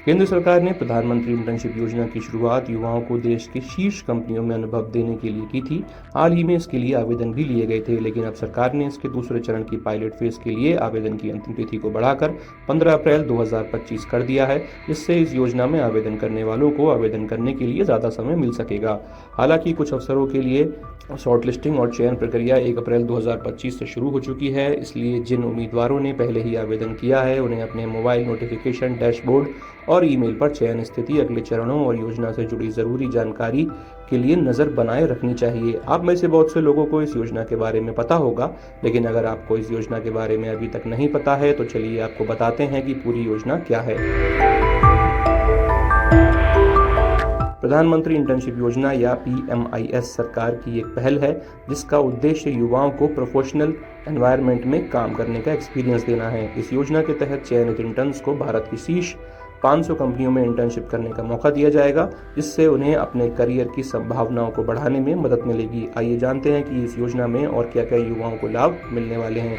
केंद्र सरकार ने प्रधानमंत्री इंटर्नशिप योजना की शुरुआत युवाओं को देश की शीर्ष कंपनियों में अनुभव देने के लिए की थी। हाल ही में इसके लिए आवेदन भी लिए गए थे, लेकिन अब सरकार ने इसके दूसरे चरण की पायलट फेज के लिए आवेदन की अंतिम तिथि को बढ़ाकर 15 अप्रैल 2025 कर दिया है। इससे इस योजना में आवेदन करने वालों को आवेदन करने के लिए ज़्यादा समय मिल सकेगा। हालांकि कुछ अवसरों के लिए शॉर्टलिस्टिंग और चयन प्रक्रिया 1 अप्रैल 2025 से शुरू हो चुकी है। इसलिए जिन उम्मीदवारों ने पहले ही आवेदन किया है उन्हें अपने मोबाइल नोटिफिकेशन डैशबोर्ड और ईमेल पर चयन स्थिति, अगले चरणों और योजना से जुड़ी जरूरी जानकारी के लिए नजर बनाए रखनी चाहिए। आप में से बहुत से लोगों को इस योजना के बारे में पता होगा, लेकिन अगर आपको इस योजना के बारे में अभी तक नहीं पता है तो चलिए आपको बताते हैं कि पूरी योजना क्या है। प्रधानमंत्री इंटर्नशिप योजना या PMIS सरकार की एक पहल है जिसका उद्देश्य युवाओं को प्रोफेशनल एनवायरनमेंट में काम करने का एक्सपीरियंस देना है। इस योजना के तहत चयनित इंटर्न्स को भारत की शीर्ष 500 कंपनियों में इंटर्नशिप करने का मौका दिया जाएगा, जिससे उन्हें अपने करियर की संभावनाओं को बढ़ाने में मदद मिलेगी। आइए जानते हैं कि इस योजना में और क्या क्या युवाओं को लाभ मिलने वाले हैं।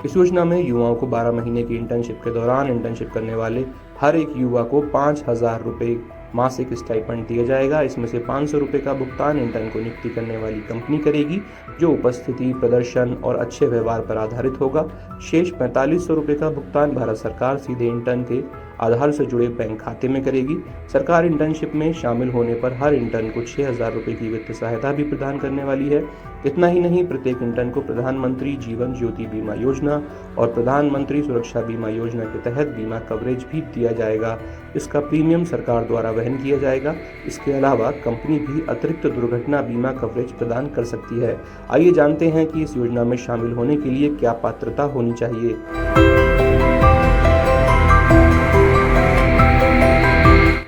इस योजना में युवाओं को 12 महीने की इंटर्नशिप के दौरान इंटर्नशिप करने वाले हर एक युवा को 5,000 रुपये मासिक स्टाइपेंड दिया जाएगा। इसमें से 500 रुपये का भुगतान इंटर्न को नियुक्ति करने वाली कंपनी करेगी, जो उपस्थिति, प्रदर्शन और अच्छे व्यवहार पर आधारित होगा। शेष 4500 रुपये का भुगतान भारत सरकार सीधे इंटर्न के आधार से जुड़े बैंक खाते में करेगी। सरकार इंटर्नशिप में शामिल होने पर हर इंटर्न को 6,000 रुपये की वित्तीय सहायता भी प्रदान करने वाली है। इतना ही नहीं, प्रत्येक इंटर्न को प्रधानमंत्री जीवन ज्योति बीमा योजना और प्रधानमंत्री सुरक्षा बीमा योजना के तहत बीमा कवरेज भी दिया जाएगा। इसका प्रीमियम सरकार द्वारा वहन किया जाएगा। इसके अलावा कंपनी भी अतिरिक्त दुर्घटना बीमा कवरेज प्रदान कर सकती है। आइए जानते हैं कि इस योजना में शामिल होने के लिए क्या पात्रता होनी चाहिए।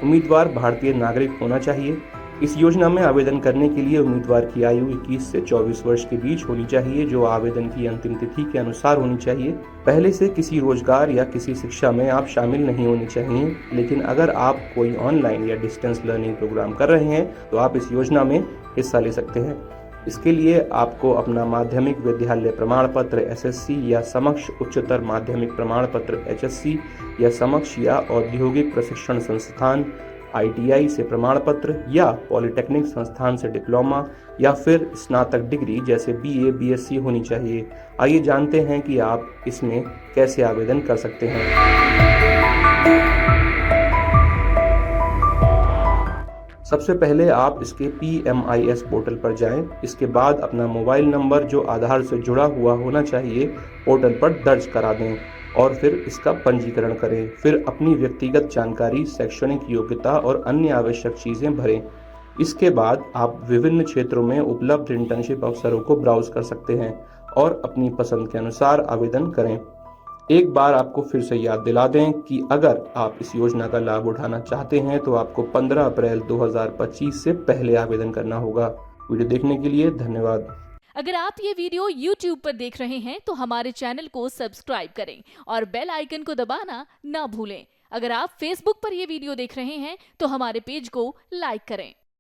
उम्मीदवार भारतीय नागरिक होना चाहिए। इस योजना में आवेदन करने के लिए उम्मीदवार की आयु 21 से 24 वर्ष के बीच होनी चाहिए, जो आवेदन की अंतिम तिथि के अनुसार होनी चाहिए। पहले से किसी रोजगार या किसी शिक्षा में आप शामिल नहीं होनी चाहिए, लेकिन अगर आप कोई ऑनलाइन या डिस्टेंस लर्निंग प्रोग्राम कर रहे हैं तो आप इस योजना में हिस्सा ले सकते हैं। इसके लिए आपको अपना माध्यमिक विद्यालय प्रमाण पत्र SSC या समकक्ष उच्चतर माध्यमिक प्रमाण पत्र HSC या समकक्ष या औद्योगिक प्रशिक्षण संस्थान ITI से प्रमाण पत्र या पॉलिटेक्निक संस्थान से डिप्लोमा या फिर स्नातक डिग्री जैसे BA BSc होनी चाहिए। आइए जानते हैं कि आप इसमें कैसे आवेदन कर सकते हैं। सबसे पहले आप इसके PMIS पोर्टल पर जाएं। इसके बाद अपना मोबाइल नंबर जो आधार से जुड़ा हुआ होना चाहिए पोर्टल पर दर्ज करा दें और फिर इसका पंजीकरण करें। फिर अपनी व्यक्तिगत जानकारी, शैक्षणिक योग्यता और अन्य आवश्यक चीज़ें भरें। इसके बाद आप विभिन्न क्षेत्रों में उपलब्ध इंटर्नशिप अवसरों को ब्राउज कर सकते हैं और अपनी पसंद के अनुसार आवेदन करें। एक बार आपको फिर से याद दिला दें कि अगर आप इस योजना का लाभ उठाना चाहते हैं तो आपको 15 अप्रैल 2025 से पहले आवेदन करना होगा। वीडियो देखने के लिए धन्यवाद। अगर आप ये वीडियो YouTube पर देख रहे हैं तो हमारे चैनल को सब्सक्राइब करें और बेल आइकन को दबाना ना भूलें। अगर आप Facebook पर ये वीडियो देख रहे हैं तो हमारे पेज को लाइक करें।